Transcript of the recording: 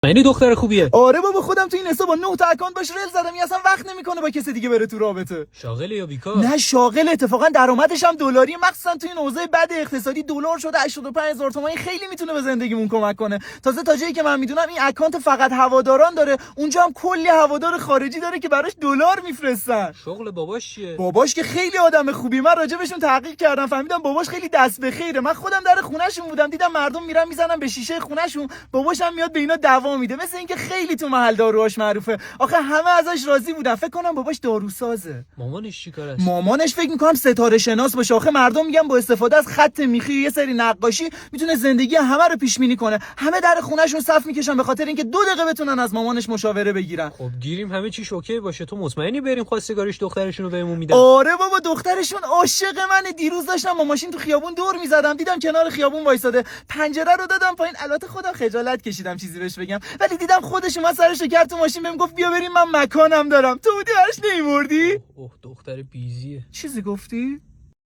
یعنی دختر خوبیه؟ آره بابا، خودم تو این حساب با 9 تا اکانت باش ریل زدم، اصلا وقت نمیکنه با کسی دیگه بره تو رابطه. شاغله یا بیکار؟ نه شاغل، اتفاقا درآمدش هم دلاری، مخصوصا تو این اوضاع بد اقتصادی دلار شده 85000 تومان، خیلی میتونه به زندگیمون کمک کنه. تازه تا جایی که من میدونم این اکانت فقط هواداران داره، اونجا هم کلی هوادار خارجی داره که براش دلار میفرستن. شغل باباش چیه؟ باباش که خیلی آدم خوبی، من راجبشون تحقیق کردم فهمیدم باباش خیلی دست به خیره. من خودم در خونه‌شون بودم، دیدم مردم میرن میزنن به شیشه خونه‌شون، باباش هم میاد به اینا دوا میده، مثل اینکه خیلی تو محل داروهاش معروفه. آخه همه ازش راضی بودن، فکر کنم باباش داروسازه. مامانش چیکار است؟ مامانش فکر میکنم ستاره شناس باشه. آخه مردم میگن با استفاده از خط میخی یه سری نقاشی میتونه زندگی همه رو پیش بینی کنه. همه در خونه‌شون صف میکشن به خاطر اینکه 2 دقیقه بتونن از مامانش مشاوره بگیرن. خب گیریم همه چیش اوکی باشه، تو مطمئنی بریم خواستگاریش دخترشونو بهمون میدن؟ آره بابا، دخترشون عاشق منه. دیروز داشتم با ماشین تو خیابون دور میزدم، دیدم کنار خیابون وایساده، پنجره رو دادم پایین. البته خودم خجالت کشیدم چیزی بهش بگم، ولی دیدم خودش اومد سرشو کرد تو ماشین، بهم گفت بیا بریم من مکانم دارم. تو بودی براش نمیمردی؟ اوه دختر بیزیه. چیزی گفتی؟